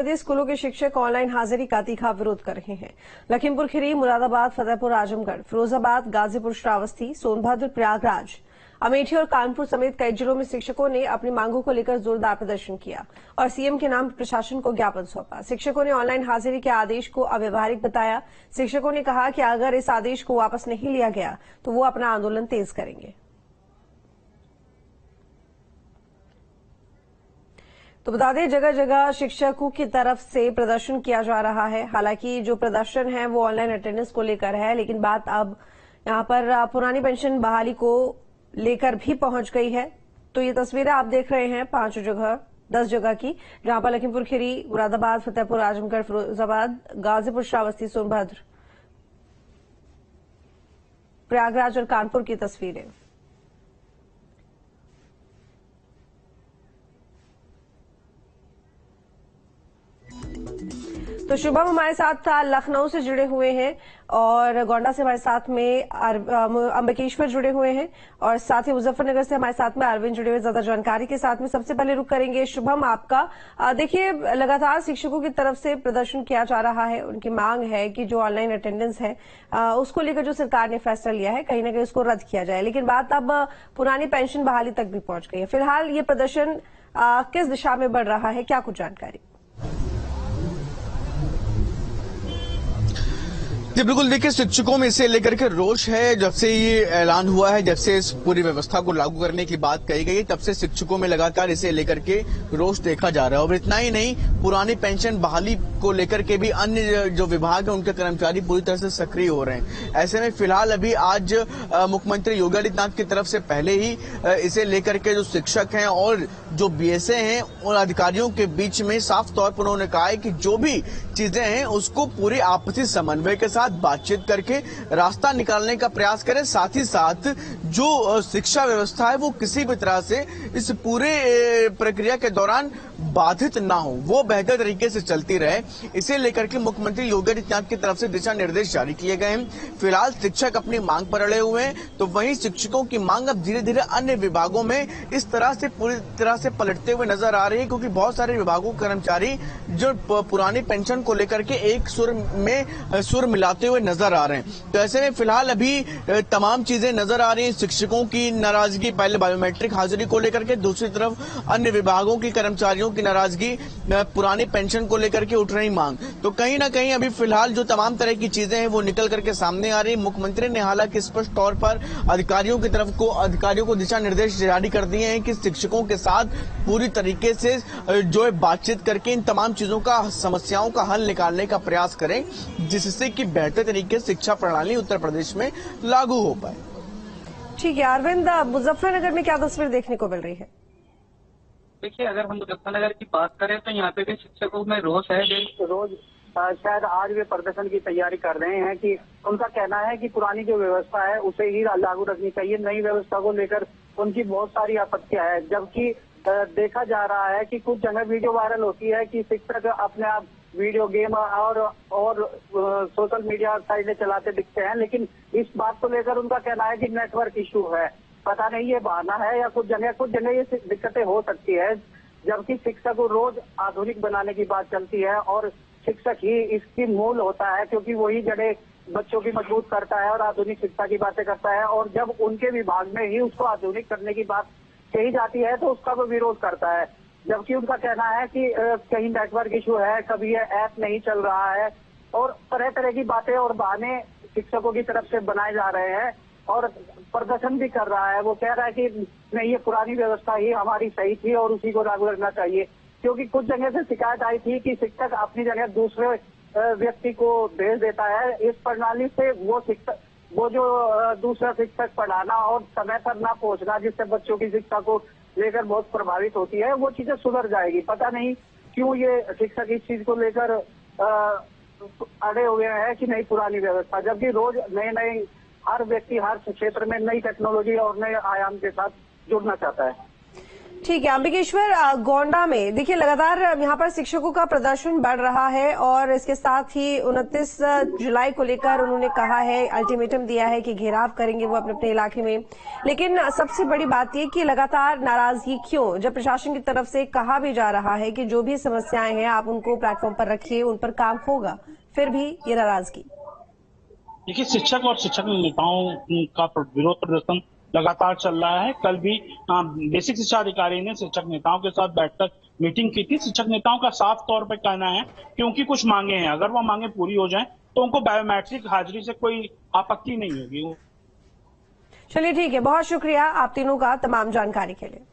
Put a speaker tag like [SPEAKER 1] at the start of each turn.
[SPEAKER 1] स्कूलों के शिक्षक ऑनलाइन हाजिरी का तीखा विरोध कर रहे हैं। लखीमपुर खीरी, मुरादाबाद, फतेहपुर आजमगढ़, फिरोजाबाद, गाजीपुर, श्रावस्ती, सोनभद्र, प्रयागराज, अमेठी और कानपुर समेत कई जिलों में शिक्षकों ने अपनी मांगों को लेकर जोरदार प्रदर्शन किया और सीएम के नाम प्रशासन को ज्ञापन सौंपा। शिक्षकों ने ऑनलाइन हाजिरी के आदेश को अव्यवहारिक बताया। शिक्षकों ने कहा कि अगर इस आदेश को वापस नहीं लिया गया तो वो अपना आंदोलन तेज करेंगे। तो बता दें, जगह जगह शिक्षकों की तरफ से प्रदर्शन किया जा रहा है। हालांकि जो प्रदर्शन है वो ऑनलाइन अटेंडेंस को लेकर है, लेकिन बात अब यहां पर पुरानी पेंशन बहाली को लेकर भी पहुंच गई है। तो ये तस्वीरें आप देख रहे हैं 10 जगह की, जहां पर लखीमपुर खीरी, मुरादाबाद, फतेहपुर आजमगढ़, फिरोजाबाद, गाजीपुर, श्रावस्ती, सोनभद्र, प्रयागराज और कानपुर की तस्वीरें। तो शुभम हमारे साथ लखनऊ से जुड़े हुए हैं और गोंडा से हमारे साथ में अंबकेश्वर जुड़े हुए हैं और साथ ही मुजफ्फरनगर से हमारे साथ में अरविंद जुड़े हुए। ज्यादा जानकारी के साथ में सबसे पहले रुक करेंगे शुभम आपका। देखिए, लगातार शिक्षकों की तरफ से प्रदर्शन किया जा रहा है। उनकी मांग है कि जो ऑनलाइन अटेंडेंस है उसको लेकर जो सरकार ने फैसला लिया है कहीं ना कहीं उसको रद्द किया जाए, लेकिन बात अब पुरानी पेंशन बहाली तक भी पहुंच गई है। फिलहाल ये प्रदर्शन किस दिशा में बढ़ रहा है, क्या कुछ जानकारी?
[SPEAKER 2] जी बिल्कुल, देखिए शिक्षकों में इसे लेकर के रोष है। जब से ये ऐलान हुआ है, जब से इस पूरी व्यवस्था को लागू करने की बात कही गई, तब से शिक्षकों में लगातार इसे लेकर के रोष देखा जा रहा है। और इतना ही नहीं, पुरानी पेंशन बहाली को लेकर के भी अन्य जो विभाग है उनके कर्मचारी पूरी तरह से सक्रिय हो रहे हैं। ऐसे में फिलहाल अभी आज मुख्यमंत्री योगी आदित्यनाथ की तरफ से पहले ही इसे लेकर के जो शिक्षक हैं और जो बीएसए हैं उन अधिकारियों के बीच में साफ तौर पर उन्होंने कहा है कि जो भी चीजें हैं उसको पूरी आपसी समन्वय के साथ बातचीत करके रास्ता निकालने का प्रयास करें। साथ ही साथ जो शिक्षा व्यवस्था है वो किसी भी तरह से इस पूरे प्रक्रिया के दौरान बाधित ना हो, वो बेहतर तरीके से चलती रहे। इसे लेकर के मुख्यमंत्री योगी आदित्यनाथ की तरफ से दिशा निर्देश जारी किए गए हैं। फिलहाल शिक्षक अपनी मांग पर अड़े हुए हैं, तो वहीं शिक्षकों की मांग अब धीरे धीरे अन्य विभागों में इस तरह से पूरी तरह से पलटते हुए नजर आ रही है, क्योंकि बहुत सारे विभागों के कर्मचारी जो पुरानी पेंशन को लेकर के एक सुर मिलाते हुए नजर आ रहे हैं। तो ऐसे में फिलहाल अभी तमाम चीजें नजर आ रही हैं। शिक्षकों की नाराजगी पहले बायोमेट्रिक हाजिरी को लेकर के, दूसरी तरफ अन्य विभागों के कर्मचारियों की नाराजगी पुरानी पेंशन को लेकर के उठ रही मांग। तो कहीं ना कहीं अभी फिलहाल जो तमाम तरह की चीजें हैं वो निकल करके सामने आ रही। मुख्यमंत्री ने हालांकि स्पष्ट तौर पर अधिकारियों को दिशा निर्देश जारी कर दिए हैं कि शिक्षकों के साथ पूरी तरीके से जो है बातचीत करके इन तमाम चीजों का, समस्याओं का हल निकालने का प्रयास करें, जिससे कि बेहतर तरीके से शिक्षा प्रणाली उत्तर प्रदेश में लागू हो पाए।
[SPEAKER 1] ठीक है अरविंद, मुजफ्फरनगर में क्या तस्वीर देखने को मिल रही है?
[SPEAKER 3] देखिए, अगर हम मुजफ्फरनगर की बात करें तो यहाँ पे भी शिक्षकों में रोष है। रोज शायद आज वे प्रदर्शन की तैयारी कर रहे हैं कि उनका कहना है कि पुरानी जो व्यवस्था है उसे ही लागू रखनी चाहिए। नई व्यवस्था को लेकर उनकी बहुत सारी आपत्तियां हैं, जबकि देखा जा रहा है कि कुछ जगह वीडियो वायरल होती है कि शिक्षक अपने आप वीडियो गेम और सोशल मीडिया साइटें चलाते दिखते हैं, लेकिन इस बात को लेकर उनका कहना है कि नेटवर्क इशू है। पता नहीं ये बहाना है या कुछ जगह ये दिक्कतें हो सकती है, जबकि शिक्षक को रोज आधुनिक बनाने की बात चलती है और शिक्षक ही इसकी मूल होता है, क्योंकि वही जड़ें बच्चों की मजबूत करता है और आधुनिक शिक्षा की बातें करता है। और जब उनके विभाग में ही उसको आधुनिक करने की बात कही जाती है तो उसका वो विरोध करता है, जबकि उनका कहना है कि कहीं नेटवर्क इशू है, कभी ये ऐप नहीं चल रहा है और तरह तरह की बातें और बहाने शिक्षकों की तरफ से बनाए जा रहे हैं और प्रदर्शन भी कर रहा है। वो कह रहा है कि नहीं, ये पुरानी व्यवस्था ही हमारी सही थी और उसी को लागू रखना चाहिए, क्योंकि कुछ जगह से शिकायत आई थी कि शिक्षक अपनी जगह दूसरे व्यक्ति को भेज देता है। इस प्रणाली से वो जो दूसरा शिक्षक पढ़ाना और समय पर ना पहुंचना, जिससे बच्चों की शिक्षा को लेकर बहुत प्रभावित होती है, वो चीजें सुधर जाएगी। पता नहीं क्यों ये शिक्षक इस चीज को लेकर अड़े हुए हैं कि नहीं पुरानी व्यवस्था, जबकि रोज नए हर व्यक्ति हर क्षेत्र में नई टेक्नोलॉजी और नए आयाम के साथ जुड़ना चाहता है।
[SPEAKER 1] ठीक है अंबिकेश्वर, गोंडा में देखिए लगातार यहाँ पर शिक्षकों का प्रदर्शन बढ़ रहा है और इसके साथ ही 29 जुलाई को लेकर उन्होंने कहा है, अल्टीमेटम दिया है कि घेराव करेंगे वो अपने अपने इलाके में। लेकिन सबसे बड़ी बात ये कि लगातार नाराजगी क्यों, जब प्रशासन की तरफ से कहा भी जा रहा है कि जो भी समस्याएं हैं आप उनको प्लेटफॉर्म पर रखिए, उन पर काम होगा, फिर भी ये नाराजगी।
[SPEAKER 4] देखिए, शिक्षक और शिक्षक नेताओं का विरोध प्रदर्शन लगातार चल रहा है। कल भी बेसिक शिक्षा अधिकारी ने शिक्षक नेताओं के साथ बैठकर मीटिंग की थी। शिक्षक नेताओं का साफ तौर पर कहना है कि उनकी कुछ मांगे हैं, अगर वो मांगे पूरी हो जाएं तो उनको बायोमेट्रिक हाजिरी से कोई आपत्ति नहीं होगी।
[SPEAKER 1] चलिए ठीक है, बहुत शुक्रिया आप तीनों का तमाम जानकारी के लिए।